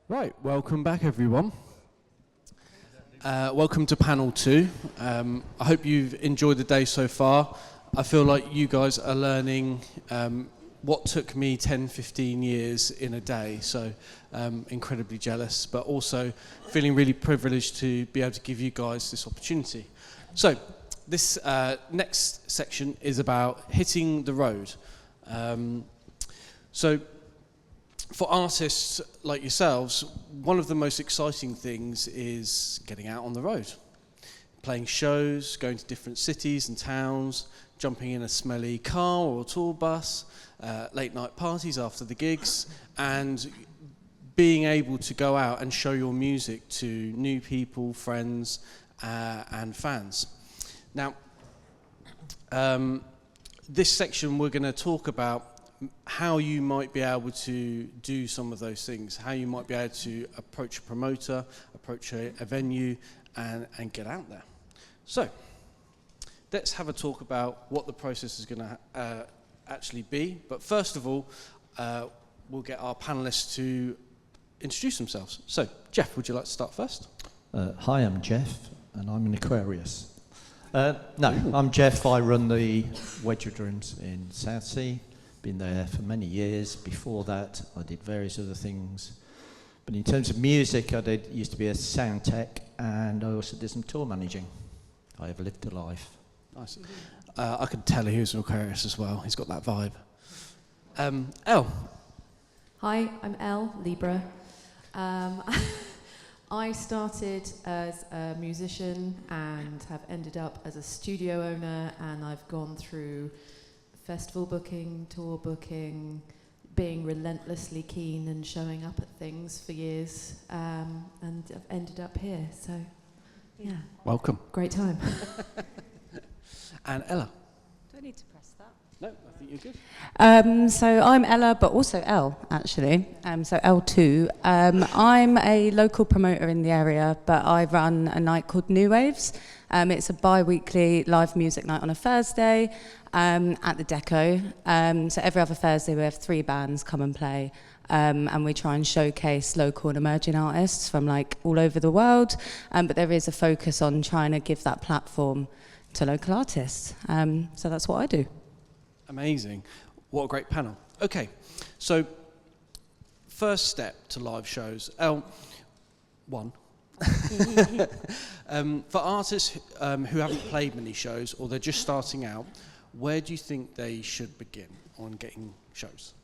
Right, welcome back everyone. Welcome to panel 2. I hope you've enjoyed the day so far. I feel like you guys are learning what took me 10, 15 years in a day, so incredibly jealous, but also feeling really privileged to be able to give you guys this opportunity. So this next section is about hitting the road. So for artists like yourselves, one of the most exciting things is getting out on the road, playing shows, going to different cities and towns, jumping in a smelly car or a tour bus, late night parties after the gigs, and being able to go out and show your music to new people, friends, and fans. Now, this section we're going to talk about how you might be able to do some of those things, how you might be able to approach a promoter, approach a venue, and get out there. So, let's have a talk about what the process is going to actually be. But first of all, we'll get our panellists to introduce themselves. So, Geoff, would you like to start first? Hi, I'm Geoff, and I'm an Aquarius. I'm Geoff. I run the Wedgewood Rooms in Southsea. Been there for many years. Before that, I did various other things. But in terms of music, I used to be a sound tech, and I also did some tour managing. I have lived a life. Nice. I could tell he was an Aquarius as well. He's got that vibe. Elle. Hi, I'm Elle, Libra. I started as a musician and have ended up as a studio owner, and I've gone through festival booking, tour booking, being relentlessly keen and showing up at things for years, and I've ended up here, so yeah. Welcome. Great time. And Ella. Do I need to press that? No, I think you're good. So I'm Ella, but also Elle, actually. So L2. I'm a local promoter in the area, but I run a night called Neu Waves. It's a bi-weekly live music night on a Thursday at the Deco. So every other Thursday we have 3 bands come and play, and we try and showcase local and emerging artists from like all over the world. But there is a focus on trying to give that platform to local artists. So that's what I do. Amazing. What a great panel. Okay, so first step to live shows. One. For artists who haven't played many shows or they're just starting out, where do you think they should begin on getting shows?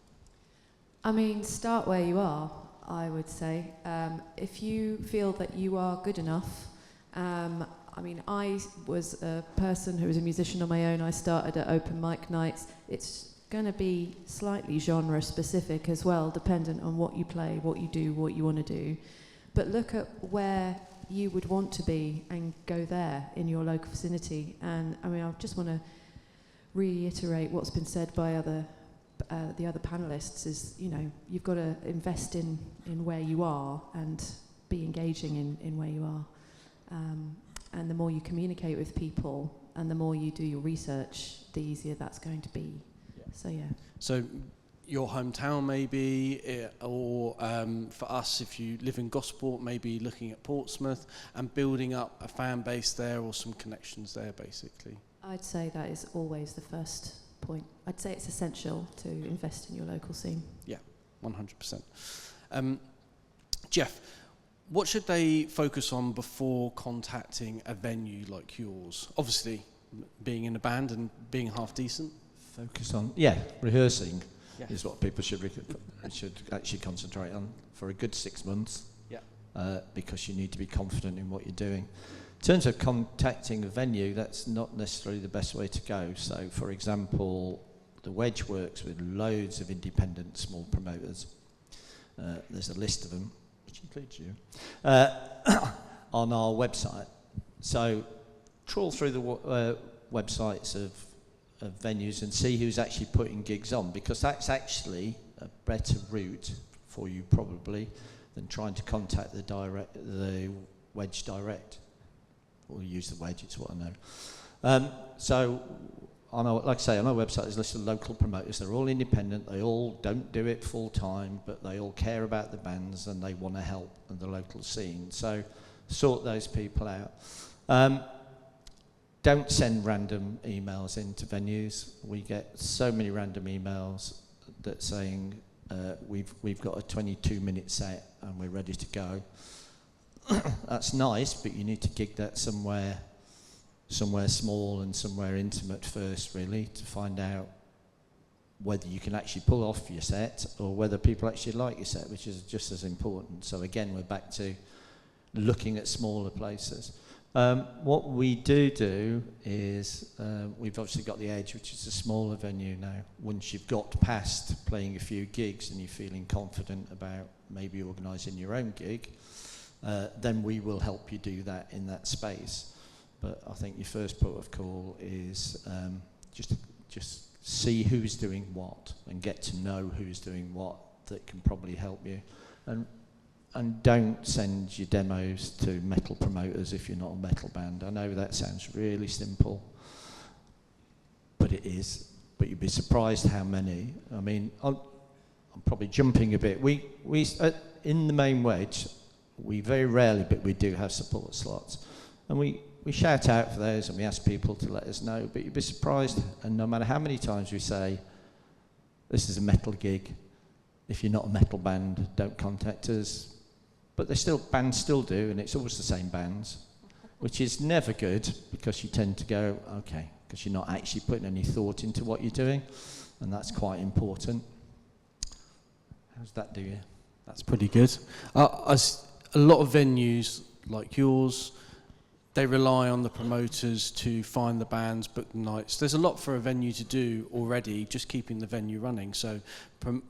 I mean, start where you are, I would say. If you feel that you are good enough, I mean, I was a person who was a musician on my own. I started at open mic nights. It's going to be slightly genre specific as well, dependent on what you play, what you do, what you want to do. But look at where you would want to be and go there in your local vicinity. And I mean, I just want to reiterate what's been said by the other panelists is, you know, you've got to invest in where you are and be engaging in where you are. And the more you communicate with people and the more you do your research, the easier that's going to be. Yeah. So, yeah. So your hometown maybe, or for us, if you live in Gosport, maybe looking at Portsmouth and building up a fan base there or some connections there, basically. I'd say that is always the first point. I'd say it's essential to invest in your local scene. Yeah, 100%. Geoff, what should they focus on before contacting a venue like yours? Obviously, being in a band and being half decent. Focus on, rehearsing is what people should actually concentrate on for a good 6 months. Yeah. Because you need to be confident in what you're doing. In terms of contacting a venue, that's not necessarily the best way to go. So, for example, the Wedge works with loads of independent small promoters. There's a list of them, which includes you, on our website. So trawl through the websites of venues and see who's actually putting gigs on, because that's actually a better route for you probably than trying to contact the Wedge direct. Or use the Wedge, it's what I know. So like I say, on our website there's a list of local promoters. They're all independent. They all don't do it full time, but they all care about the bands and they want to help the local scene. So sort those people out. Don't send random emails into venues. We get so many random emails that saying we've got a 22-minute set and we're ready to go. That's nice, but you need to gig that somewhere small and somewhere intimate first, really, to find out whether you can actually pull off your set or whether people actually like your set, which is just as important. So again, we're back to looking at smaller places. What we do is we've obviously got the Edge, which is a smaller venue now. Once you've got past playing a few gigs and you're feeling confident about maybe organising your own gig, then we will help you do that in that space. But I think your first port of call is just see who's doing what and get to know who's doing what that can probably help you. And don't send your demos to metal promoters if you're not a metal band. I know that sounds really simple, but it is. But you'd be surprised how many. I mean, I'm probably jumping a bit. We in the main Wedge, we very rarely, but we do have support slots. And we shout out for those and we ask people to let us know. But you'd be surprised, and no matter how many times we say, this is a metal gig, if you're not a metal band, don't contact us. But bands still do, and it's always the same bands, which is never good because you tend to go, okay, because you're not actually putting any thought into what you're doing, and that's quite important. How's that do you? That's pretty good. A lot of venues like yours, they rely on the promoters to find the bands, book the nights. There's a lot for a venue to do already, just keeping the venue running. So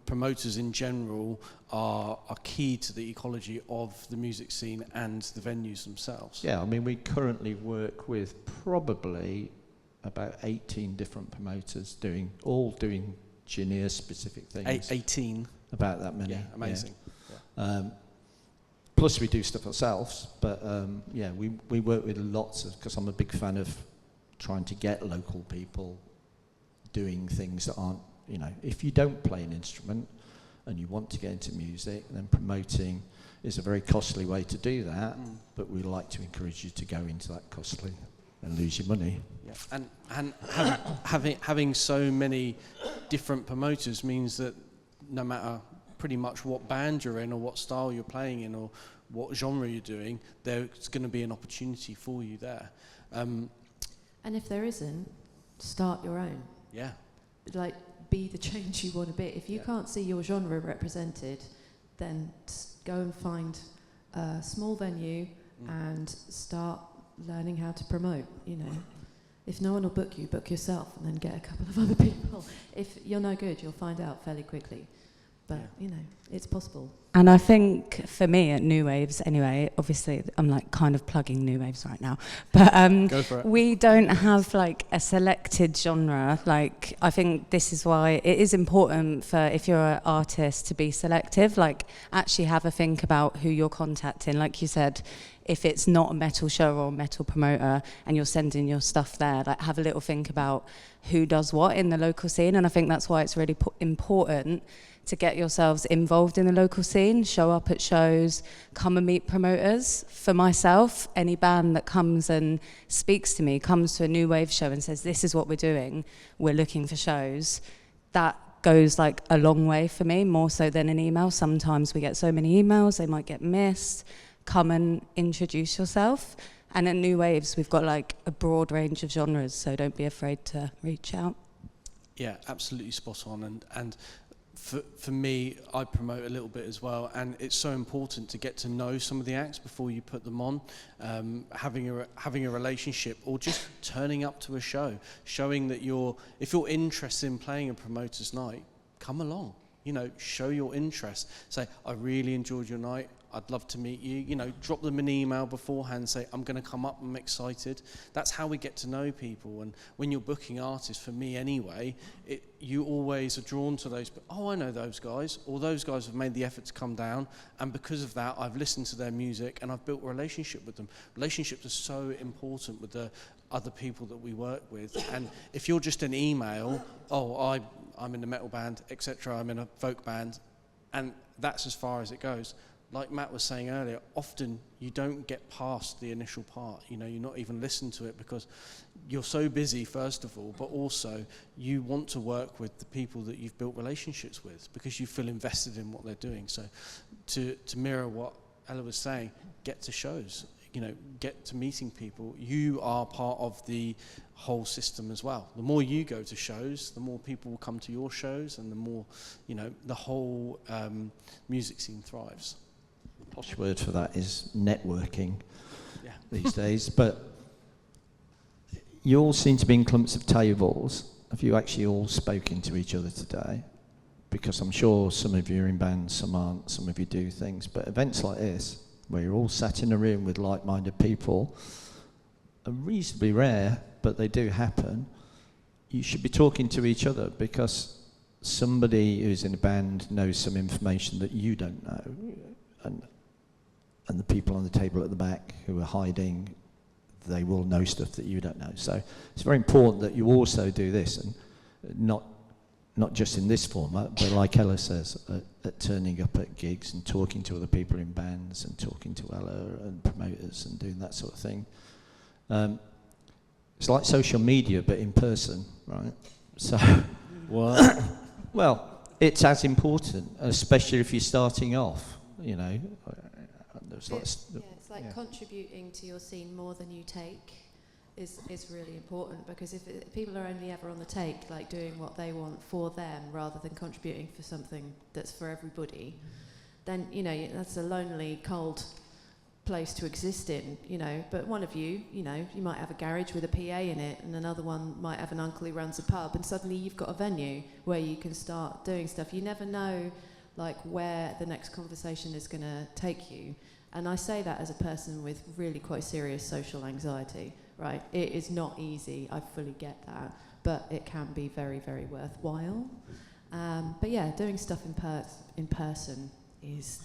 promoters in general are key to the ecology of the music scene and the venues themselves. Yeah, I mean, we currently work with probably about 18 different promoters all doing Gineer-specific things. 18? About that many. Yeah, amazing. Yeah. Plus we do stuff ourselves, but we work with lots of, because I'm a big fan of trying to get local people doing things that aren't, if you don't play an instrument and you want to get into music, then promoting is a very costly way to do that, but we like to encourage you to go into that costly and lose your money. Yeah. And having so many different promoters means that no matter pretty much what band you're in or what style you're playing in or what genre you're doing, there's going to be an opportunity for you there. And if there isn't, start your own. Yeah. Like, be the change you want to be. If you can't see your genre represented, then go and find a small venue and start learning how to promote, If no one will book you, book yourself and then get a couple of other people. If you're no good, you'll find out fairly quickly. But, it's possible. And I think for me at Neu Waves, anyway, obviously I'm kind of plugging Neu Waves right now, but Go for it. We don't have a selected genre. I think this is why it is important for, if you're an artist, to be selective, actually have a think about who you're contacting. Like you said, if it's not a metal show or a metal promoter and you're sending your stuff there, have a little think about who does what in the local scene. And I think that's why it's really important to get yourselves involved in the local scene, show up at shows, come and meet promoters. For myself, any band that comes and speaks to me, comes to a Neu Wave show and says, this is what we're doing, we're looking for shows, that goes a long way for me, more so than an email. Sometimes we get so many emails, they might get missed. Come and introduce yourself. And at Neu Waves, we've got a broad range of genres, so don't be afraid to reach out. Yeah, absolutely spot on. And for me, I promote a little bit as well, and it's so important to get to know some of the acts before you put them on. Having a relationship, or just turning up to a show, showing that if you're interested in playing a promoter's night, come along. Show your interest. Say, I really enjoyed your night. I'd love to meet you. Drop them an email beforehand, say, I'm going to come up, I'm excited. That's how we get to know people. And when you're booking artists, for me anyway, you always are drawn to those, I know those guys, or those guys have made the effort to come down, and because of that, I've listened to their music and I've built a relationship with them. Relationships are so important with the other people that we work with. And if you're just an email, I'm in a metal band, etc., I'm in a folk band, and that's as far as it goes. Like Matt was saying earlier, often you don't get past the initial part. You're not even listening to it because you're so busy, first of all, but also you want to work with the people that you've built relationships with because you feel invested in what they're doing. So to mirror what Ella was saying, get to shows, get to meeting people. You are part of the whole system as well. The more you go to shows, the more people will come to your shows, and the more, the whole music scene thrives. Posh word for that is networking Yeah. these days. But you all seem to be in clumps of tables. Have you actually all spoken to each other today? Because I'm sure some of you are in bands, some aren't, some of you do things. But events like this, where you're all sat in a room with like-minded people, are reasonably rare, but they do happen. You should be talking to each other because somebody who's in a band knows some information that you don't know. And the people on the table at the back who are hiding, they will know stuff that you don't know. So it's very important that you also do this, and not just in this format, but like Ella says, at turning up at gigs and talking to other people in bands and talking to Ella and promoters and doing that sort of thing. It's like social media, but in person, right? So, well, it's as important, especially if you're starting off, It's like contributing to your scene more than you take is really important, because if people are only ever on the take, like doing what they want for them rather than contributing for something that's for everybody, then that's a lonely, cold place to exist in. But one of you might have a garage with a PA in it, and another one might have an uncle who runs a pub, and suddenly you've got a venue where you can start doing stuff. You never know where the next conversation is going to take you. And I say that as a person with really quite serious social anxiety, right? It is not easy, I fully get that, but it can be very, very worthwhile. But yeah, doing stuff in person is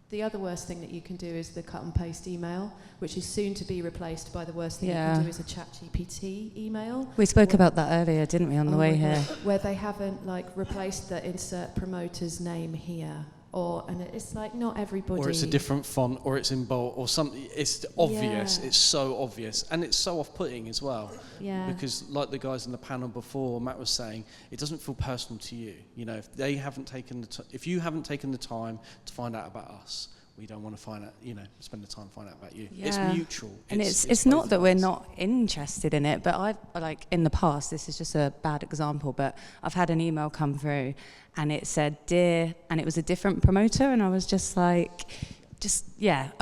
the other worst thing that you can do is the cut and paste email, which is soon to be replaced by the worst thing you can do is a ChatGPT email. We spoke about that earlier, didn't we, on the way here? Where they haven't replaced the insert promoter's name here. And it's not everybody. Or it's a different font, or it's in bold, or something. It's obvious. Yeah. It's so obvious, and it's so off-putting as well. Yeah. Because, like the guys in the panel before, Matt was saying, it doesn't feel personal to you. If they haven't taken if you haven't taken the time to find out about us, we don't want to find out. Spend the time to find out about you. Yeah. It's mutual. And it's not that we're not interested in it, but I've in the past. This is just a bad example, but I've had an email come through. And it said, dear, and it was a different promoter, and I was I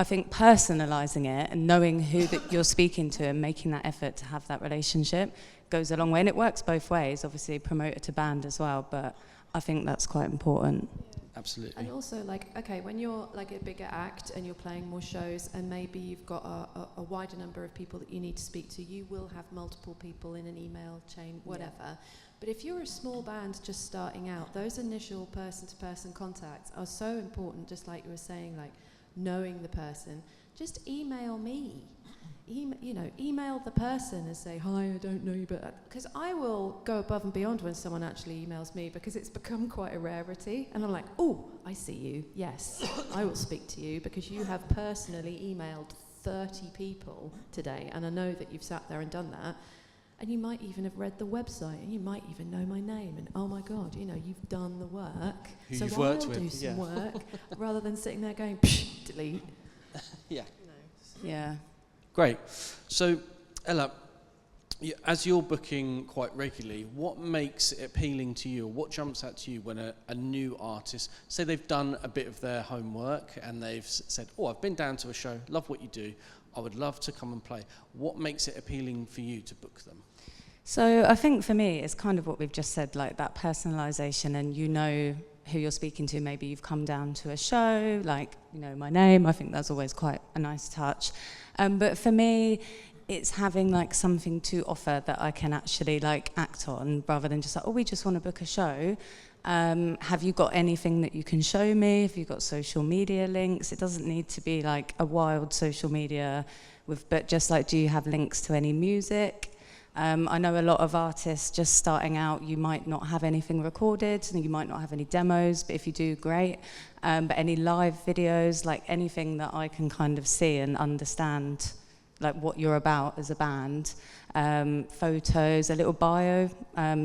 think personalising it and knowing who that you're speaking to and making that effort to have that relationship goes a long way. And it works both ways, obviously, promoter to band as well, but I think that's quite important. Absolutely. And also, when you're a bigger act and you're playing more shows and maybe you've got a wider number of people that you need to speak to, you will have multiple people in an email chain, whatever. Yeah. But if you're a small band just starting out, those initial person-to-person contacts are so important, just like you were saying, knowing the person. Just email me. Email the person and say, hi, I don't know you, but... Because I will go above and beyond when someone actually emails me, because it's become quite a rarity. And I'm like, oh, I see you. Yes, I will speak to you, because you have personally emailed 30 people today, and I know that you've sat there and done that. And you might even have read the website, and you might even know my name. And oh my God, you've done the work. Who so you've I'll worked with, do some work rather than sitting there going, delete. Yeah. Yeah. Great. So, Ella, as you're booking quite regularly, what makes it appealing to you, or what jumps out to you when a new artist, say they've done a bit of their homework and they've said, I've been down to a show, love what you do, I would love to come and play. What makes it appealing for you to book them? So I think for me, it's kind of what we've just said, that personalisation, and who you're speaking to. Maybe you've come down to a show, my name. I think that's always quite a nice touch. But for me, it's having something to offer that I can actually act on, rather than just we just want to book a show. Have you got anything that you can show me? Have you got social media links? It doesn't need to be a wild social media but just like, do you have links to any music? I know a lot of artists just starting out, you might not have anything recorded, and you might not have any demos, but if you do, great. But any live videos, like anything that I can kind of see and understand like what you're about as a band. Photos, a little bio,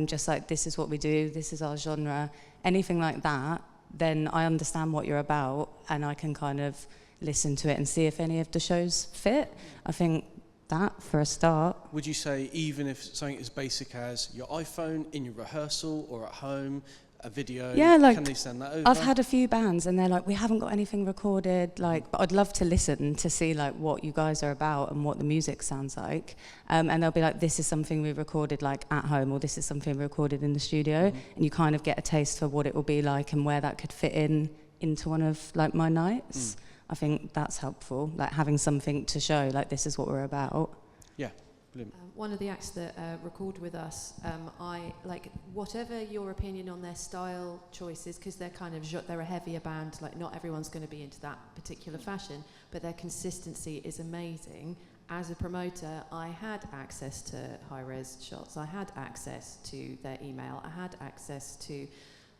just like this is what we do, this is our genre, anything like that, then I understand what you're about and I can kind of listen to it and see if any of the shows fit. I think that for a start. Would you say even if something as basic as your iPhone in your rehearsal or at home, a video, yeah, like, can they send that over? I've had a few bands and they're like, we haven't got anything recorded, like, but I'd love to listen to see like what you guys are about and what the music sounds like. And they'll be like, this is something we recorded like at home, or this is something we recorded in the studio. And you kind of get a taste for what it will be like and where that could fit into one of like my nights. I think that's helpful, like having something to show, like this is what we're about. Yeah, brilliant. One of the acts that record with us, I like whatever your opinion on their style choices, because they're kind of they're a heavier band. Like not everyone's going to be into that particular fashion, but their consistency is amazing. As a promoter, I had access to high-res shots. I had access to their email. I had access to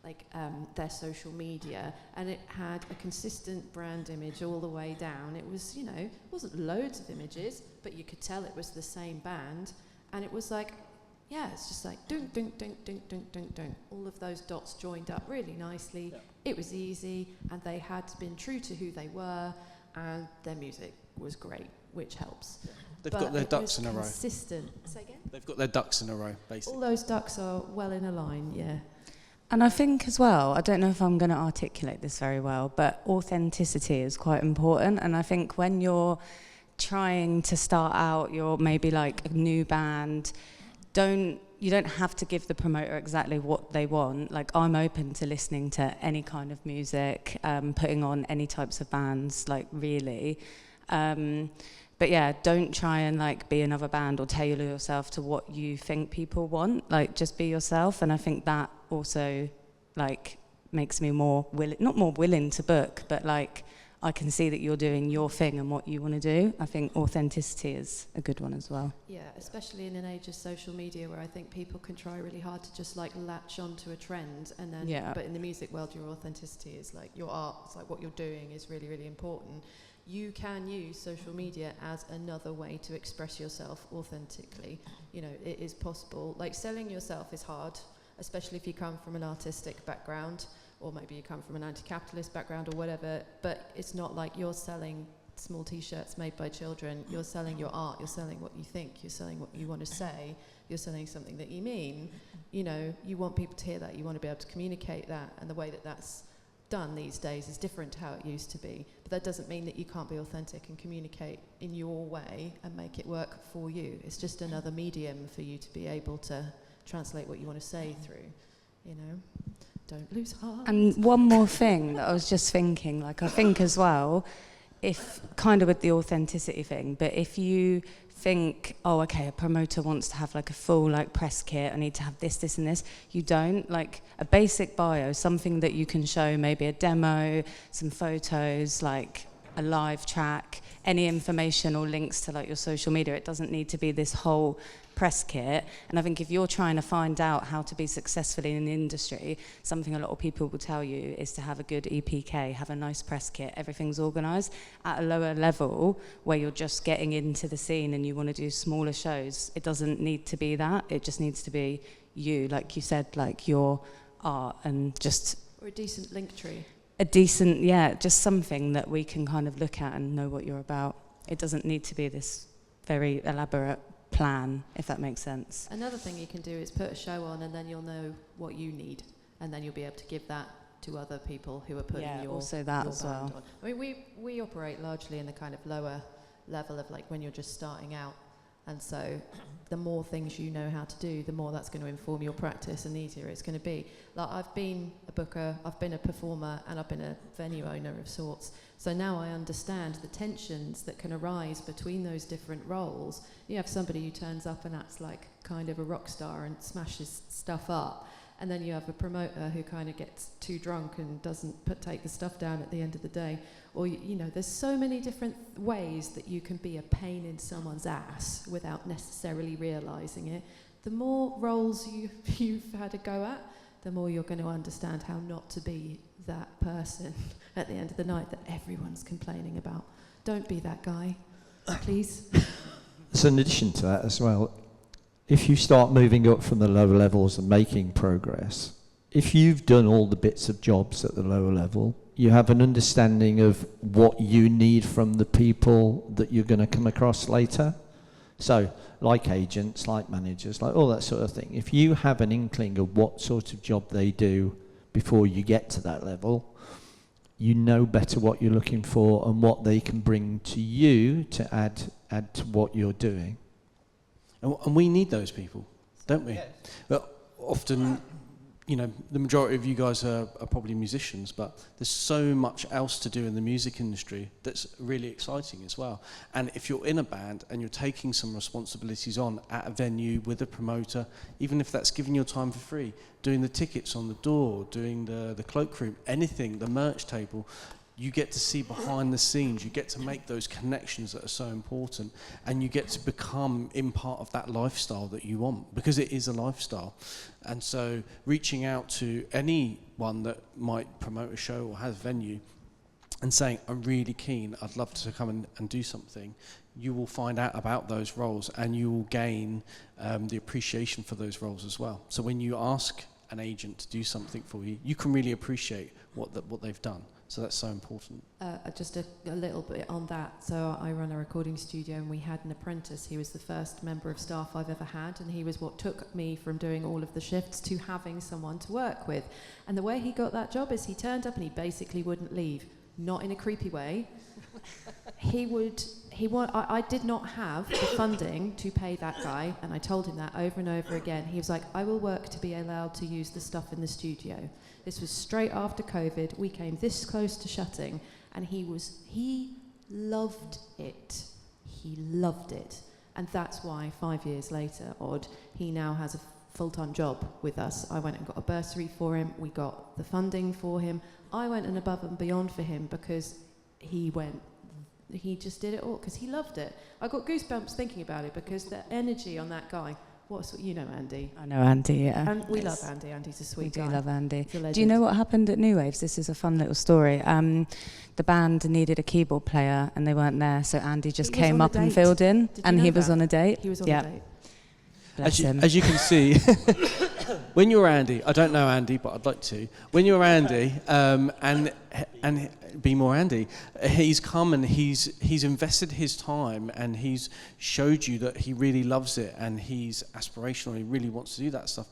like their social media, and it had a consistent brand image all the way down. It was, you know, it wasn't loads of images, but you could tell it was the same band, and it was like, yeah, it's just like dunk, dunk, dunk, dunk, dunk, dunk, dunk. All of those dots joined up really nicely. Yeah. It was easy, and they had been true to who they were, and their music was great, which helps. Yeah. They've got their ducks in a row. Consistent. Say again? They've got their ducks in a row, basically. All those ducks are well in a line, yeah. And I think as well, I don't know if I'm going to articulate this very well, but authenticity is quite important. And I think when you're trying to start out, you're maybe like a new band, you don't have to give the promoter exactly what they want. Like I'm open to listening to any kind of music, putting on any types of bands, like really. But yeah, don't try and like be another band or tailor yourself to what you think people want. Like just be yourself, and I think that also like makes me more willing, not more willing to book, but like I can see that you're doing your thing and what you want to do. I think authenticity is a good one as well. Yeah, especially in an age of social media where I think people can try really hard to just like latch onto a trend, and then but in the music world your authenticity is like your art, it's like what you're doing is really, really important. You can use social media as another way to express yourself authentically. You know, it is possible. Like selling yourself is hard, especially if you come from an artistic background, or maybe you come from an anti-capitalist background or whatever, but it's not like you're selling small t-shirts made by children. You're selling your art, you're selling what you think, you're selling what you want to say, you're selling something that you mean. You know, you want people to hear that, you want to be able to communicate that, and the way that that's done these days is different to how it used to be. But that doesn't mean that you can't be authentic and communicate in your way and make it work for you. It's just another medium for you to be able to translate what you want to say through, you know. Don't lose heart. And one more thing that I was just thinking, like I think as well, if kind of with the authenticity thing, but if you think, oh, okay, a promoter wants to have like a full like press kit, I need to have this, this and this. You don't. Like a basic bio, something that you can show, maybe a demo, some photos, like a live track, any information or links to like your social media. It doesn't need to be this whole press kit. And I think if you're trying to find out how to be successful in the industry, something a lot of people will tell you is to have a good EPK, have a nice press kit, everything's organised. At a lower level, where you're just getting into the scene and you want to do smaller shows, it doesn't need to be that. It just needs to be you, like you said, like your art, and just... Or a decent link tree. A decent, yeah, just something that we can kind of look at and know what you're about. It doesn't need to be this very elaborate plan, if that makes sense. Another thing you can do is put a show on, and then you'll know what you need, and then you'll be able to give that to other people who are putting your also that your as band well. on. I mean, we operate largely in the kind of lower level of like when you're just starting out, and so the more things you know how to do, the more that's going to inform your practice, and the easier it's going to be. Like I've been a booker, I've been a performer, and I've been a venue owner of sorts. So now I understand the tensions that can arise between those different roles. You have somebody who turns up and acts like kind of a rock star and smashes stuff up, And then you have a promoter who kind of gets too drunk and doesn't take the stuff down at the end of the day. Or, you know, there's so many different ways that you can be a pain in someone's ass without necessarily realising it. The more roles you've had a go at, the more you're going to understand how not to be that person at the end of the night that everyone's complaining about. Don't be that guy, please. So in addition to that as well, if you start moving up from the lower levels and making progress, if you've done all the bits of jobs at the lower level, you have an understanding of what you need from the people that you're going to come across later. So, like agents, like managers, like all that sort of thing. If you have an inkling of what sort of job they do before you get to that level, you know better what you're looking for and what they can bring to you to add to what you're doing. And we need those people, don't we? Yes. But often, you know, the majority of you guys are probably musicians, but there's so much else to do in the music industry that's really exciting as well. And if you're in a band and you're taking some responsibilities on at a venue with a promoter, even if that's giving your time for free, doing the tickets on the door, doing the cloakroom, anything, the merch table, you get to see behind the scenes, you get to make those connections that are so important, and you get to become in part of that lifestyle that you want, because it is a lifestyle. And so reaching out to anyone that might promote a show or has a venue and saying, I'm really keen, I'd love to come and do something, you will find out about those roles and you will gain the appreciation for those roles as well. So when you ask an agent to do something for you, you can really appreciate what they've done. So that's so important. Just a little bit on that. So I run a recording studio and we had an apprentice. He was the first member of staff I've ever had, and he was what took me from doing all of the shifts to having someone to work with. And the way he got that job is he turned up and he basically wouldn't leave. Not in a creepy way. I did not have the funding to pay that guy, and I told him that over and over again. He was like, I will work to be allowed to use the stuff in the studio. This was straight after COVID. We came this close to shutting, and he loved it. He loved it. And that's why 5 years later, he now has a full-time job with us. I went and got a bursary for him. We got the funding for him. I went and above and beyond for him because he just did it all because he loved it. I got goosebumps thinking about it because the energy on that guy. You know Andy? I know Andy, yeah. And we love Andy. Andy's a sweet guy. We do love Andy. He's a legend. Do you know what happened at Neu Waves? This is a fun little story. The band needed a keyboard player and they weren't there, so Andy just came up and filled in. And he was on a date. He was on a date. As you can see, when you're Andy, I don't know Andy, but I'd like to. When you're Andy, and be more Andy, he's come and he's invested his time and he's showed you that he really loves it and he's aspirational. He really wants to do that stuff.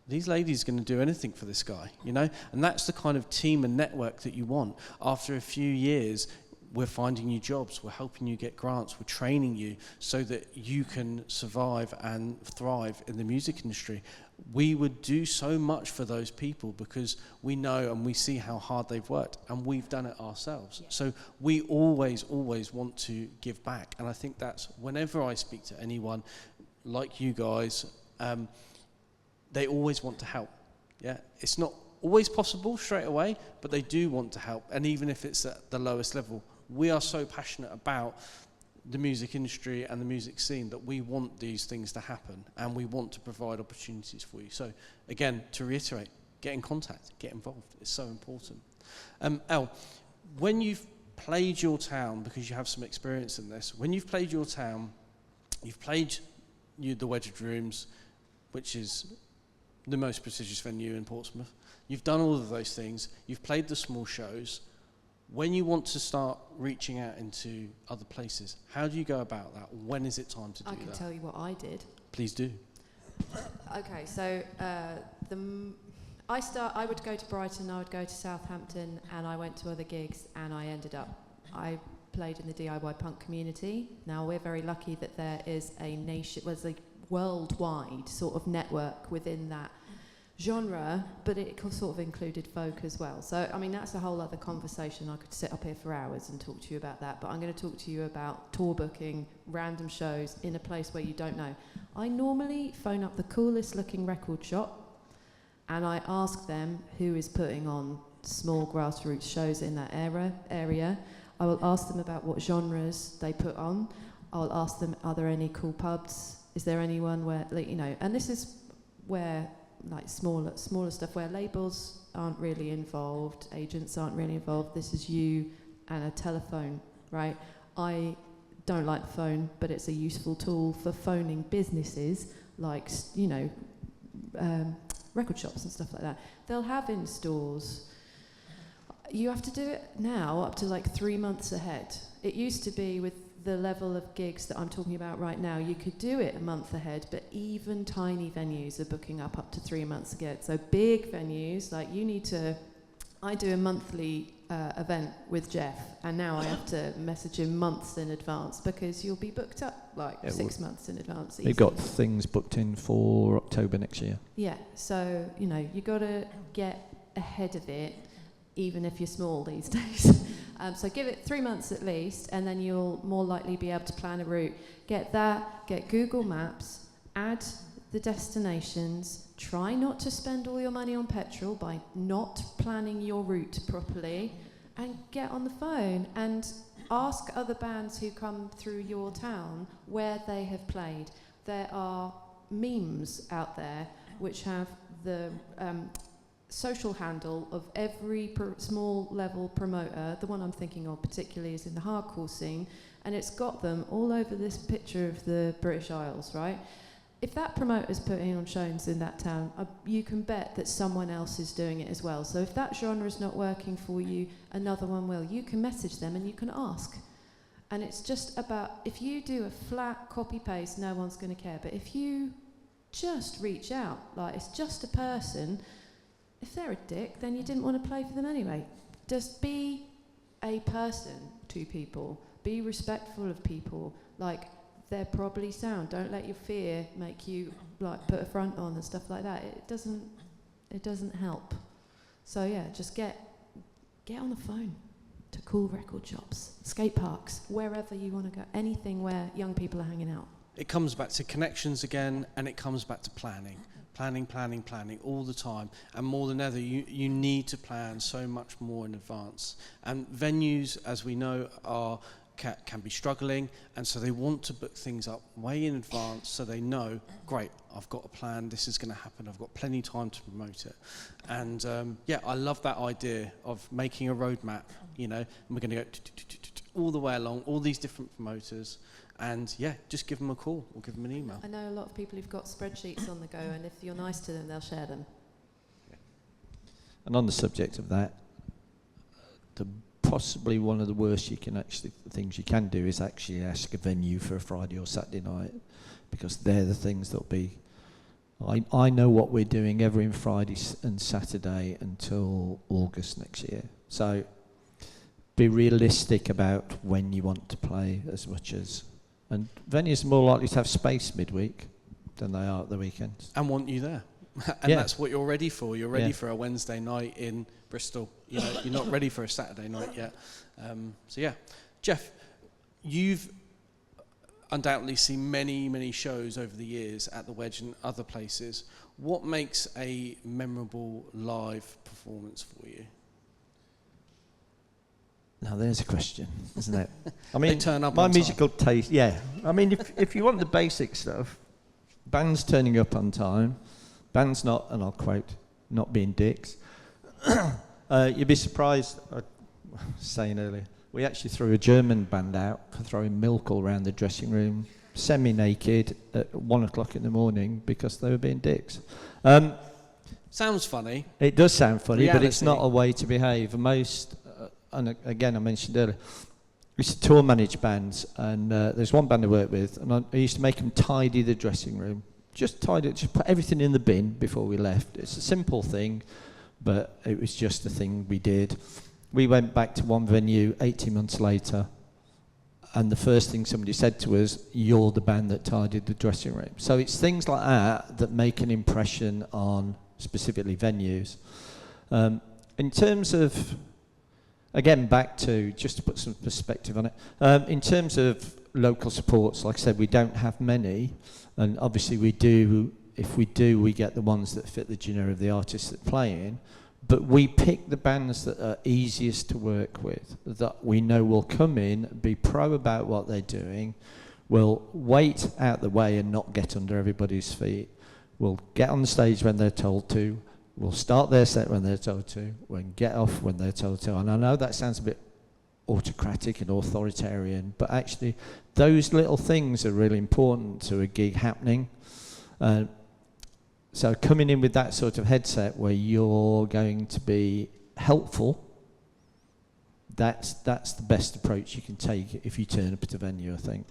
These ladies are going to do anything for this guy, you know, and that's the kind of team and network that you want. After a few years, we're finding you jobs, we're helping you get grants, we're training you so that you can survive and thrive in the music industry. We would do so much for those people because we know and we see how hard they've worked and we've done it ourselves. Yeah. So we always want to give back. And I think that's whenever I speak to anyone like you guys, they always want to help. Yeah, it's not always possible straight away, but they do want to help. And even if it's at the lowest level, we are so passionate about the music industry and the music scene that we want these things to happen and we want to provide opportunities for you. So again, to reiterate, get in contact, get involved. It's so important. Elle, when you've played your town, because you have some experience in this, when you've played your town, you've played the Wedgewood Rooms, which is the most prestigious venue in Portsmouth. You've done all of those things. You've played the small shows. When you want to start reaching out into other places, how do you go about that? When is it time to do that? I can tell you what I did. Please do. Okay, so I would go to Brighton, I would go to Southampton, and I went to other gigs, and I played in the DIY punk community. Now, we're very lucky that there is a worldwide sort of network within that genre, but it sort of included folk as well. So, I mean, that's a whole other conversation. I could sit up here for hours and talk to you about that, but I'm going to talk to you about tour booking, random shows in a place where you don't know. I normally phone up the coolest looking record shop and I ask them who is putting on small grassroots shows in that area. I will ask them about what genres they put on. I'll ask them, are there any cool pubs? Is there anyone where, like, you know, and this is where, like, smaller stuff where labels aren't really involved, agents aren't really involved. This is you and a telephone, right? I don't like the phone, but it's a useful tool for phoning businesses, like, you know, record shops and stuff like that. They'll have in stores. You have to do it now up to like 3 months ahead. It used to be with the level of gigs that I'm talking about right now, you could do it a month ahead, but even tiny venues are booking up to 3 months ahead. So big venues, like you need to, I do a monthly event with Geoff, and now I have to message him months in advance because you'll be booked up like 6 months in advance. We've got things booked in for October next year. Yeah, so, you know, you got to get ahead of it, even if you're small these days. So give it 3 months at least, and then you'll more likely be able to plan a route. Get Google Maps, add the destinations, try not to spend all your money on petrol by not planning your route properly, and get on the phone and ask other bands who come through your town where they have played. There are memes out there which have the social handle of every small level promoter. The one I'm thinking of particularly is in the hardcore scene, and it's got them all over this picture of the British Isles, right? If that promoter's putting on shows in that town, you can bet that someone else is doing it as well. So if that genre's not working for you, another one will. You can message them and you can ask. And it's just about, if you do a flat copy-paste, no one's going to care. But if you just reach out, like it's just a person, if they're a dick, then you didn't want to play for them anyway. Just be a person to people. Be respectful of people. Like, they're probably sound. Don't let your fear make you like put a front on and stuff like that. It doesn't help. So yeah, just get on the phone to cool record shops, skate parks, wherever you want to go. Anything where young people are hanging out. It comes back to connections again, and it comes back to planning all the time. And more than ever, you need to plan so much more in advance. And venues, as we know, can be struggling, and so they want to book things up way in advance so they know, great, I've got a plan, this is going to happen, I've got plenty of time to promote it. And yeah, I love that idea of making a roadmap, you know, and we're going to go all the way along, all these different promoters, and yeah, just give them a call or give them an email. I know a lot of people who've got spreadsheets on the go, and if you're nice to them, they'll share them. And on the subject of that, possibly one of the worst things you can do is actually ask a venue for a Friday or Saturday night, because they're the things that'll be. I know what we're doing every Friday and Saturday until August next year. So be realistic about when you want to play as much as. And venues are more likely to have space midweek than they are at the weekends. And want you there. And that's what you're ready for. You're ready for a Wednesday night in Bristol. You know, you're not ready for a Saturday night yet. So yeah, Geoff, you've undoubtedly seen many, many shows over the years at the Wedge and other places. What makes a memorable live performance for you? Now there's a question, isn't it? I mean, they turn up my on musical time. taste. Yeah, I mean, if you want the basic stuff, bands turning up on time. Bands not, and I'll quote, not being dicks. You'd be surprised, I was saying earlier, we actually threw a German band out for throwing milk all around the dressing room, semi-naked, at 1 o'clock in the morning because they were being dicks. Sounds funny. It does sound funny, Reality. but it's not a way to behave. Most, and again, I mentioned earlier, we used to tour manage bands, and there's one band I worked with, and I used to make them tidy the dressing room. Just tidy it, just put everything in the bin before we left. It's a simple thing, but it was just a thing we did. We went back to one venue 18 months later, and the first thing somebody said to us, "You're the band that tidied the dressing room." So it's things like that make an impression on specifically venues. In terms of, again, back to, just to put some perspective on it, in terms of local supports, like I said, we don't have many. And obviously we do if we do, we get the ones that fit the genre of the artists that play in. But we pick the bands that are easiest to work with, that we know will come in, be pro about what they're doing, will wait out the way and not get under everybody's feet, will get on the stage when they're told to, will start their set when they're told to, will get off when they're told to. And I know that sounds a bit autocratic and authoritarian, but actually those little things are really important to a gig happening. So coming in with that sort of headset where you're going to be helpful, that's the best approach you can take if you turn up at a venue, I think.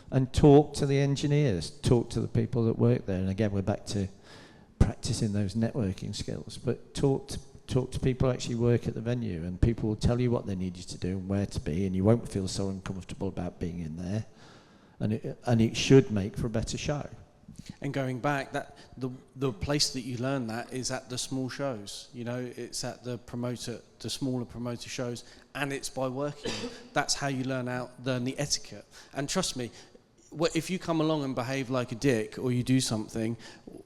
And talk to the engineers, talk to the people that work there. And again, we're back to practicing those networking skills. But talk to people who actually work at the venue, and people will tell you what they need you to do and where to be, and you won't feel so uncomfortable about being in there. And it should make for a better show. And going back, that the place that you learn that is at the small shows. You know, it's at the smaller promoter shows, and it's by working. That's how you learn the etiquette. And trust me, if you come along and behave like a dick, or you do something,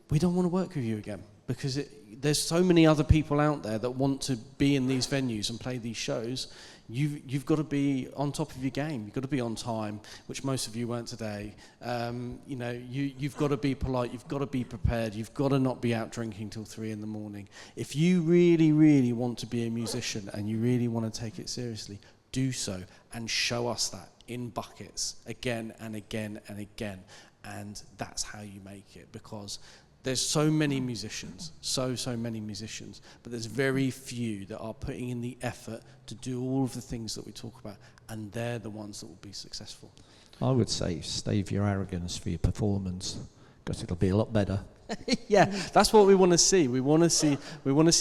we don't want to work with you again, because there's so many other people out there that want to be in these venues and play these shows. You've got to be on top of your game. You've got to be on time, which most of you weren't today. You know, you've got to be polite. You've got to be prepared. You've got to not be out drinking till 3 a.m. If you really, really want to be a musician and you really want to take it seriously, do so and show us that in buckets again and again and again. And that's how you make it, because there's so many musicians, so many musicians, but there's very few that are putting in the effort to do all of the things that we talk about, and they're the ones that will be successful. I would say save your arrogance for your performance, because it'll be a lot better. Yeah, that's what we want to see. We want to see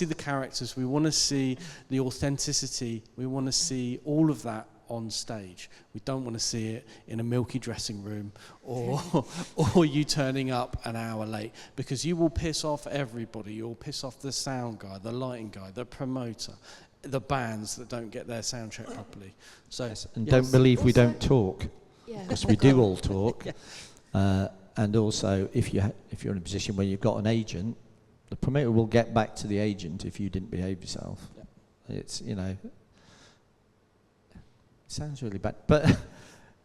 the characters. We want to see the authenticity. We want to see all of that on stage. We don't want to see it in a milky dressing room or you turning up an hour late, because you will piss off everybody. You'll piss off the sound guy, the lighting guy, the promoter, the bands that don't get their sound check properly. So yes, and don't believe we don't talk, because we do all talk. Yeah. And also, if you're in a position where you've got an agent, the promoter will get back to the agent if you didn't behave yourself. Yeah. It's, you know, sounds really bad, but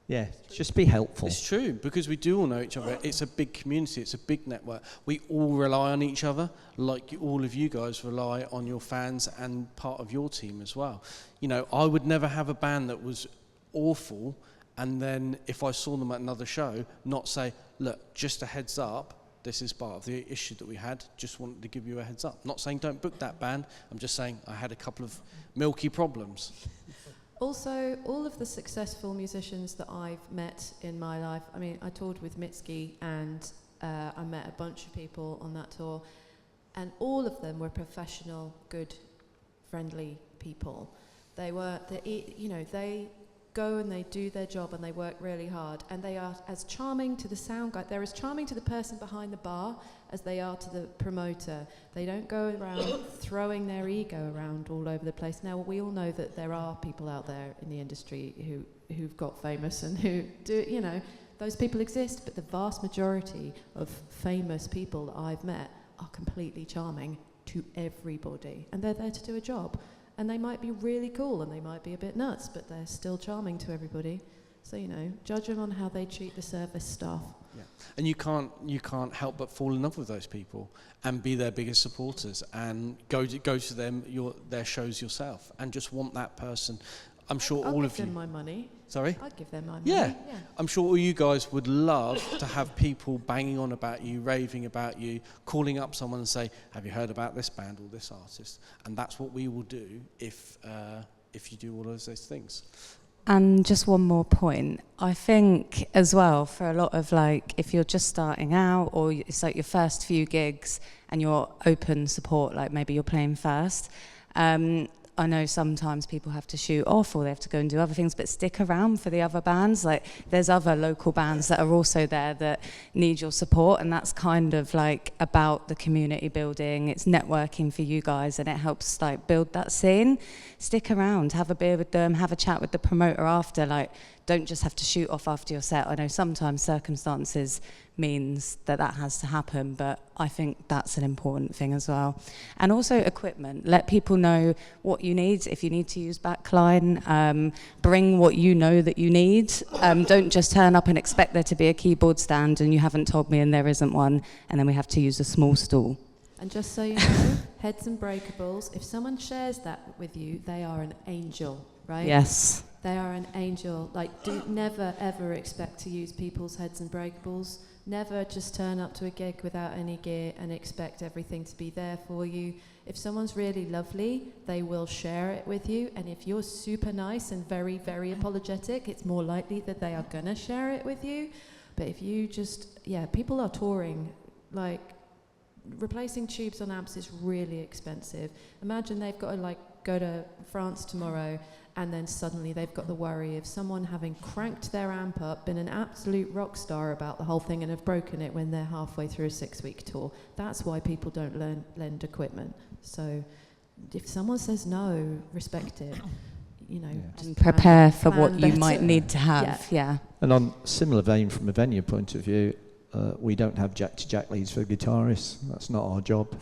yeah, just be helpful. It's true, because we do all know each other. It's a big community. It's a big network. We all rely on each other, like all of you guys rely on your fans and part of your team as well. You know, I would never have a band that was awful, and then if I saw them at another show, not say, look, just a heads up, this is part of the issue that we had, just wanted to give you a heads up. Not saying don't book that band, I'm just saying I had a couple of milky problems. Also, all of the successful musicians that I've met in my life, I mean, I toured with Mitski, and I met a bunch of people on that tour, and all of them were professional, good, friendly people. They go and they do their job and they work really hard, and they are as charming to the sound guy, they're as charming to the person behind the bar as they are to the promoter. They don't go around throwing their ego around all over the place. Now, we all know that there are people out there in the industry who've got famous and who do, you know, those people exist, but the vast majority of famous people that I've met are completely charming to everybody, and they're there to do a job. And they might be really cool and they might be a bit nuts, but they're still charming to everybody. So, you know, judge them on how they treat the service staff. Yeah. And you can't help but fall in love with those people and be their biggest supporters and go to their shows yourself and just want that person. I'm sure all of you. I'll give them my money. Sorry? I'd give them my money. Yeah. I'm sure all you guys would love to have people banging on about you, raving about you, calling up someone and say, have you heard about this band or this artist? And that's what we will do if you do all of those things. And just one more point. I think as well, for a lot of, like, if you're just starting out or it's like your first few gigs and you're open support, like maybe you're playing first, I know sometimes people have to shoot off or they have to go and do other things, but stick around for the other bands. Like, there's other local bands that are also there that need your support, and that's kind of like about the community building. It's networking for you guys, and it helps like build that scene. Stick around, have a beer with them, have a chat with the promoter after. Like, don't just have to shoot off after your set. I know sometimes circumstances means that has to happen, but I think that's an important thing as well. And also equipment. Let people know what you need. If you need to use backline, bring what you know that you need. Don't just turn up and expect there to be a keyboard stand and you haven't told me and there isn't one, and then we have to use a small stool. And just so you know, heads and breakables, if someone shares that with you, they are an angel, right? Yes. They are an angel. Like, do never, ever expect to use people's heads and breakables. Never just turn up to a gig without any gear and expect everything to be there for you. If someone's really lovely, they will share it with you. And if you're super nice and very, very apologetic, it's more likely that they are going to share it with you. But if you just, people are touring. Like, replacing tubes on amps is really expensive. Imagine they've got to go to France tomorrow, and then suddenly they've got the worry of someone having cranked their amp up, been an absolute rock star about the whole thing, and have broken it when they're halfway through a 6-week tour. That's why people don't lend equipment. So if someone says no, respect it. Just prepare for what you better. might need to have. Yeah. And on similar vein, from a venue point of view, we don't have jack-to-jack leads for guitarists. That's not our job.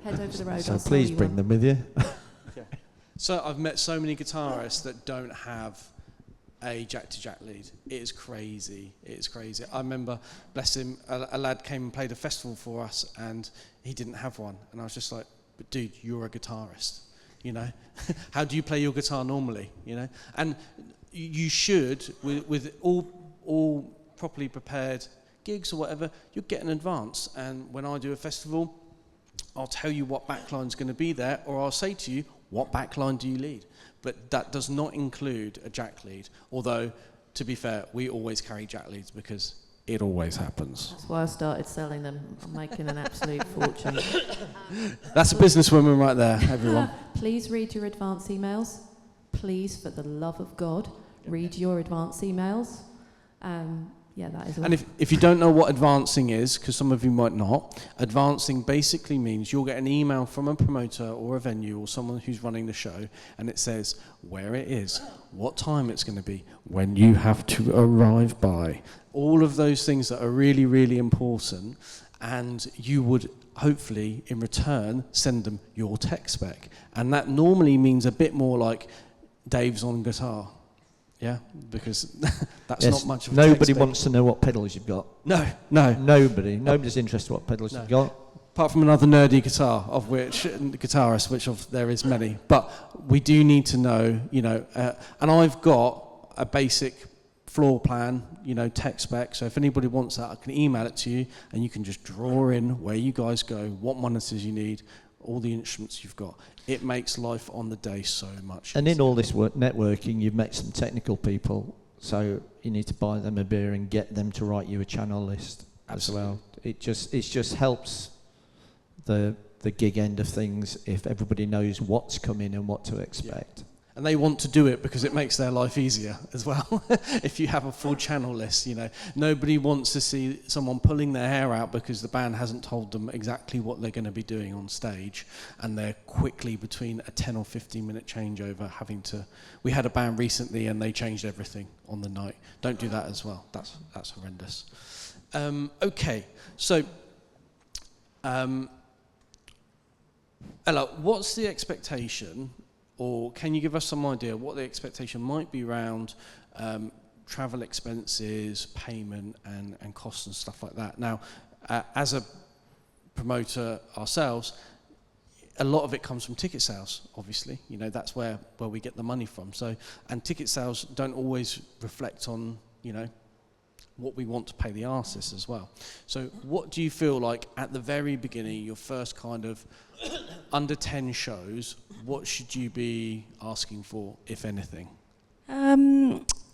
Head over the road. So please bring them with you. So I've met so many guitarists that don't have a jack-to-jack lead. It is crazy. It's crazy. I remember, bless him, a lad came and played a festival for us, and he didn't have one. And I was just like, but dude, you're a guitarist. How do you play your guitar normally? And you should, with all properly prepared gigs or whatever, you'll get an advance. And when I do a festival, I'll tell you what backline's going to be there, or I'll say to you, what backline do you lead? But that does not include a jack lead. Although, to be fair, we always carry jack leads because it always happens. That's why I started selling them. I'm making an absolute fortune. That's a businesswoman right there, everyone. Please read your advance emails. Please, for the love of God, read your advance emails. That is all. And if you don't know what advancing is, because some of you might not, advancing basically means you'll get an email from a promoter or a venue or someone who's running the show, and it says where it is, what time it's going to be, when you have to arrive by, all of those things that are really, really important, and you would hopefully, in return, send them your tech spec. And that normally means a bit more like Dave's on guitar. Yeah, because that's not much of a Nobody wants to know what pedals you've got. No. Nobody's interested in what pedals you've got. Apart from another nerdy guitar, of which guitarist, which of there is many. But we do need to know, and I've got a basic floor plan, tech spec. So if anybody wants that, I can email it to you, and you can just draw in where you guys go, what monitors you need, all the instruments you've got. It makes life on the day so much easier. And in all this networking, you've met some technical people, so you need to buy them a beer and get them to write you a channel list as well. It just helps the gig end of things if everybody knows what's coming and what to expect. Yeah. And they want to do it because it makes their life easier as well. If you have a full channel list, nobody wants to see someone pulling their hair out because the band hasn't told them exactly what they're going to be doing on stage, and they're quickly between a 10 or 15 minute changeover having to. We had a band recently and they changed everything on the night. Don't do that as well. That's horrendous. Okay, so Ella, what's the expectation? Or can you give us some idea what the expectation might be around travel expenses, payment, and costs and stuff like that? Now, as a promoter ourselves, a lot of it comes from ticket sales, obviously. That's where we get the money from. So, and ticket sales don't always reflect on, what we want to pay the artists as well. So what do you feel like at the very beginning, your first kind of under 10 shows, what should you be asking for, if anything?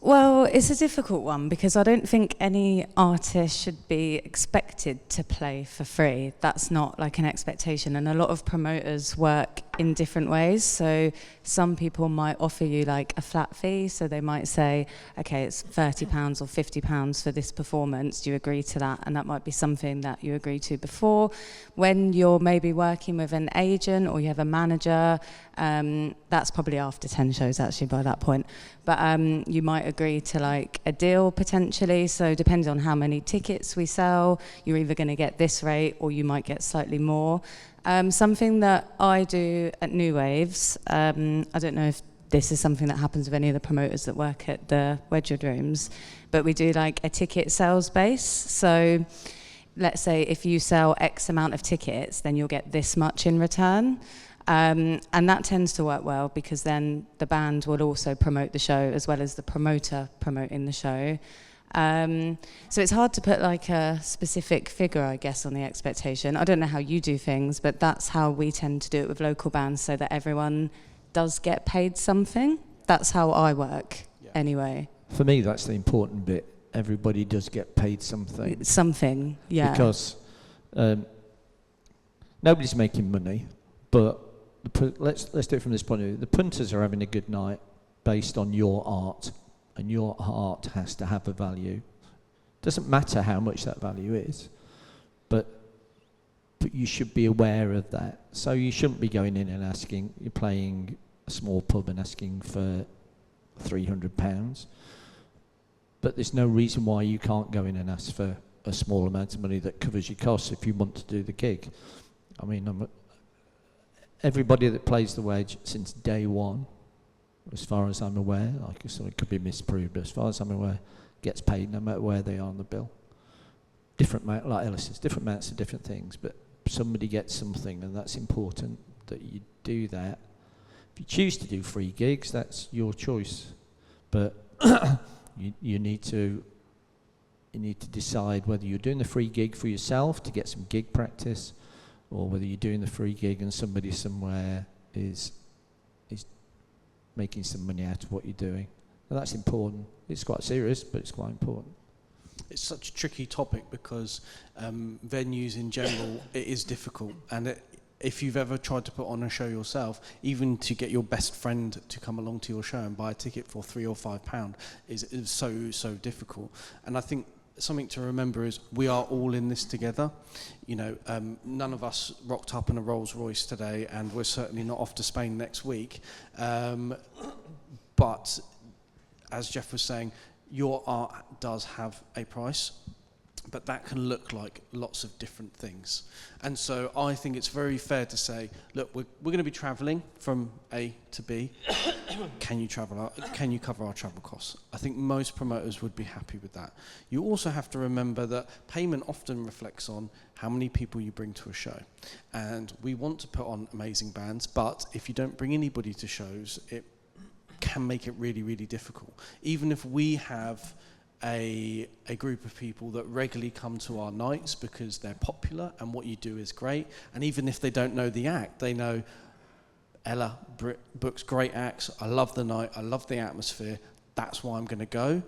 Well, it's a difficult one because I don't think any artist should be expected to play for free. That's not like an expectation, and a lot of promoters work in different ways. So some people might offer you like a flat fee, so they might say, okay, it's £30 or £50 for this performance, do you agree to that? And that might be something that you agree to before. When you're maybe working with an agent or you have a manager, that's probably after 10 shows actually by that point. But You might agree to like a deal potentially. So depending on how many tickets we sell, you're either going to get this rate or you might get slightly more. Something that I do at Neu Waves, I don't know if this is something that happens with any of the promoters that work at the Wedgewood Rooms, but we do like a ticket sales base. So let's say if you sell X amount of tickets, then you'll get this much in return. And that tends to work well because then the band will also promote the show as well as the promoter promoting the show. So it's hard to put like a specific figure, I guess, on the expectation. I don't know how you do things, but that's how we tend to do it with local bands so that everyone does get paid something. That's how I work anyway. For me, that's the important bit. Everybody does get paid something. Something, yeah. Because nobody's making money, but let's do it from this point of view. The punters are having a good night based on your art, and your art has to have a value. Doesn't matter how much that value is, but you should be aware of that. So you shouldn't be going in and asking, you're playing a small pub and asking for £300, but there's no reason why you can't go in and ask for a small amount of money that covers your costs if you want to do the gig. I mean, everybody that plays the Wedge since day one, as far as I'm aware, like it could be misproved, but as far as I'm aware, gets paid no matter where they are on the bill. Different amount, like Ellis says, different amounts of different things, but somebody gets something, and that's important that you do that. If you choose to do free gigs, that's your choice, but you need to decide whether you're doing the free gig for yourself to get some gig practice, or whether you're doing the free gig and somebody somewhere is making some money out of what you're doing. And that's important. It's quite serious, but it's quite important. It's such a tricky topic because venues in general, it is difficult. And if you've ever tried to put on a show yourself, even to get your best friend to come along to your show and buy a ticket for £3 or £5 is so difficult. And I think something to remember is we are all in this together. You know, none of us rocked up in a Rolls Royce today, and we're certainly not off to Spain next week. But as Geoff was saying, your art does have a price, but that can look like lots of different things. And so I think it's very fair to say, look, we're going to be travelling from A to B. Can you cover our travel costs? I think most promoters would be happy with that. You also have to remember that payment often reflects on how many people you bring to a show. And we want to put on amazing bands, but if you don't bring anybody to shows, it can make it really, really difficult. Even if we have a group of people that regularly come to our nights because they're popular and what you do is great, and even if they don't know the act, they know Ella books great acts, I love the night, I love the atmosphere, that's why I'm going to go.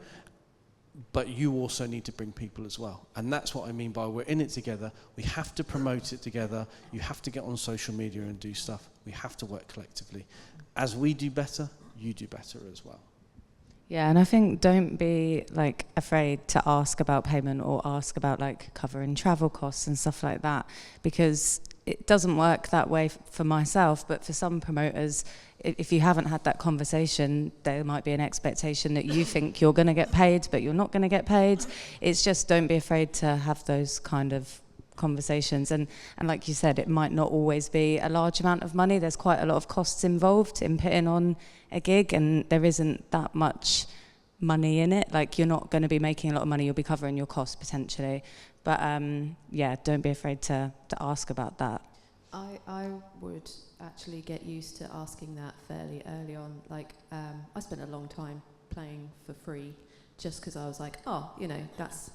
But you also need to bring people as well, and that's what I mean by we're in it together. We have to promote it together. You have to get on social media and do stuff. We have to work collectively. As we do better, you do better as well. Yeah, and I think don't be like afraid to ask about payment or ask about like covering travel costs and stuff like that, because it doesn't work that way for myself, but for some promoters, if you haven't had that conversation, there might be an expectation that you think you're going to get paid, but you're not going to get paid. It's just don't be afraid to have those kind of conversations. And like you said, it might not always be a large amount of money. There's quite a lot of costs involved in putting on a gig, and there isn't that much money in it. Like, you're not going to be making a lot of money, you'll be covering your costs potentially. But yeah, don't be afraid to ask about that. I would actually get used to asking that fairly early on. Like, I spent a long time playing for free just because I was like, oh, you know, that's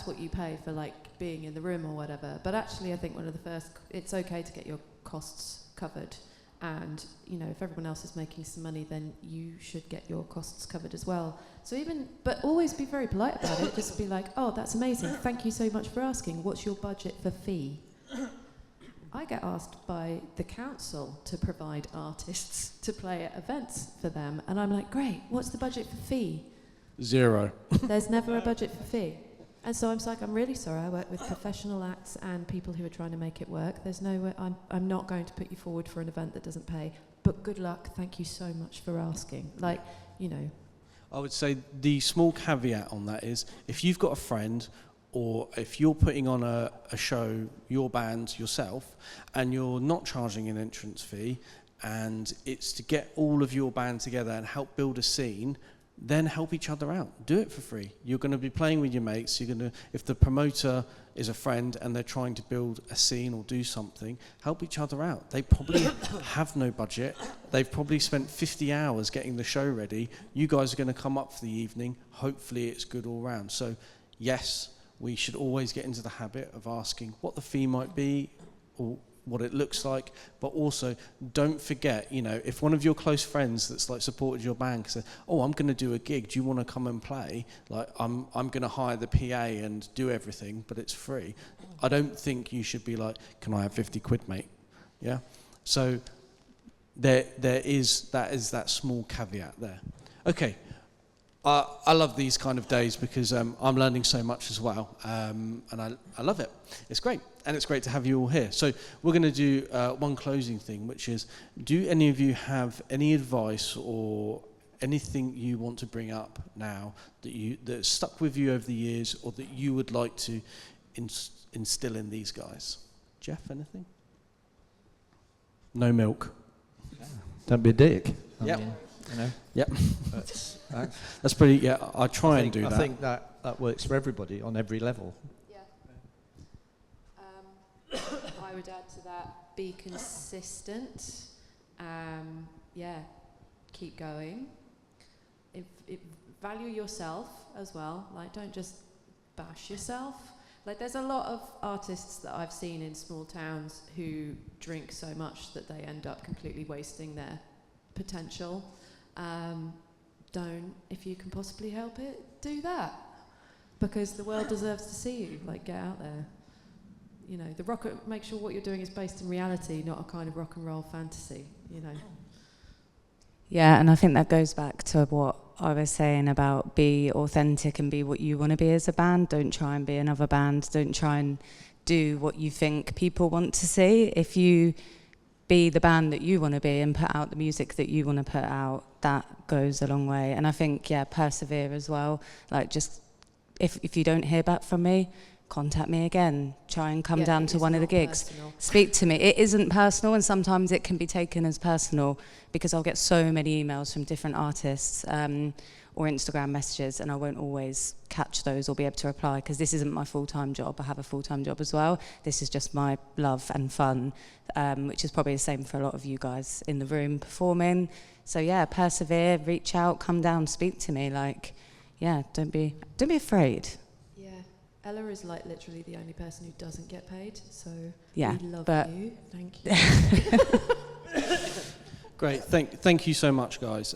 what you pay for, like, being in the room or whatever. But actually, I think one of the first, it's okay to get your costs covered. And, you know, if everyone else is making some money, then you should get your costs covered as well. So but always be very polite about it. Just be like, oh, that's amazing. Thank you so much for asking. What's your budget for fee? I get asked by the council to provide artists to play at events for them. And I'm like, great, what's the budget for fee? 0. There's never a budget for fee. And so I'm like, I'm really sorry, I work with professional acts and people who are trying to make it work. There's no way, I'm not going to put you forward for an event that doesn't pay. but good luck. Thank you so much for asking. Like, you know. I would say the small caveat on that is if you've got a friend or if you're putting on a show, your band yourself, and you're not charging an entrance fee, and it's to get all of your band together and help build a scene, then help each other out. Do it for free. You're going to be playing with your mates. If the promoter is a friend and they're trying to build a scene or do something, help each other out. They probably have no budget. They've probably spent 50 hours getting the show ready. You guys are going to come up for the evening. Hopefully it's good all round. So yes, we should always get into the habit of asking what the fee might be or what it looks like, but also don't forget, if one of your close friends that's like supported your band says, oh, I'm going to do a gig, do you want to come and play? Like, I'm going to hire the PA and do everything, but it's free. I don't think you should be like, can I have 50 quid, mate? Yeah? So there is that small caveat there. Okay. I love these kind of days because I'm learning so much as well, and I love it. It's great, and it's great to have you all here. So we're going to do one closing thing, which is, do any of you have any advice or anything you want to bring up now that stuck with you over the years, or that you would like to instill in these guys? Geoff, anything? No milk. Don't be a dick. Yeah. Yep. That's pretty. Yeah, I try and do that. I think that works for everybody on every level. Yeah. I would add to that: be consistent. Keep going. Value yourself as well. Like, don't just bash yourself. Like, there's a lot of artists that I've seen in small towns who drink so much that they end up completely wasting their potential. Don't, if you can possibly help it, do that, because the world deserves to see you. Like, get out there. Make sure what you're doing is based in reality, not a kind of rock and roll fantasy. Yeah, and I think that goes back to what I was saying about be authentic and be what you want to be as a band. Don't try and be another band. Don't try and do what you think people want to see. If you be the band that you want to be and put out the music that you want to put out, that goes a long way. And I think, persevere as well. Like, just if you don't hear back from me, contact me again. Try and come down to one of the gigs. Personal. Speak to me. It isn't personal, and sometimes it can be taken as personal because I'll get so many emails from different artists or Instagram messages, and I won't always catch those or be able to reply because this isn't my full-time job. I have a full-time job as well. This is just my love and fun, which is probably the same for a lot of you guys in the room performing. So persevere, reach out, come down, speak to me. Don't be afraid. Yeah, Ella is like literally the only person who doesn't get paid. So we love you. Thank you. Great. Thank you so much, guys.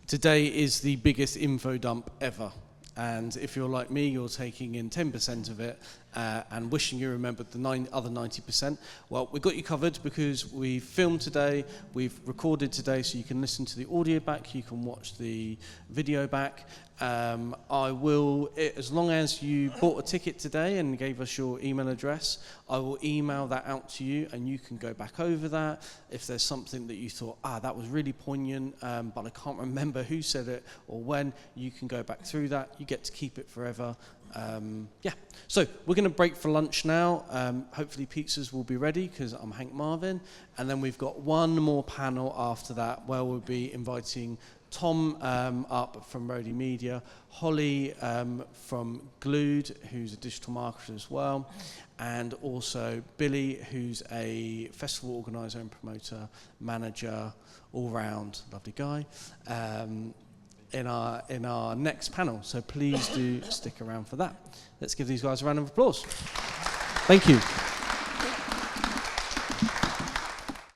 Today is the biggest info dump ever. And if you're like me, you're taking in 10% of it and wishing you remembered the other 90%. Well, we've got you covered because we've filmed today, we've recorded today, so you can listen to the audio back, you can watch the video back. I will, as long as you bought a ticket today and gave us your email address, I will email that out to you and you can go back over that. If there's something that you thought, that was really poignant, but I can't remember who said it or when, you can go back through that. You get to keep it forever. So we're going to break for lunch now. Hopefully pizzas will be ready because I'm Hank Marvin. And then we've got one more panel after that where we'll be inviting Tom up from Rody Media, Holly from Glued, who's a digital marketer as well, and also Billy, who's a festival organizer and promoter, manager, all-round lovely guy, in our next panel. So please do stick around for that. Let's give these guys a round of applause. Thank you.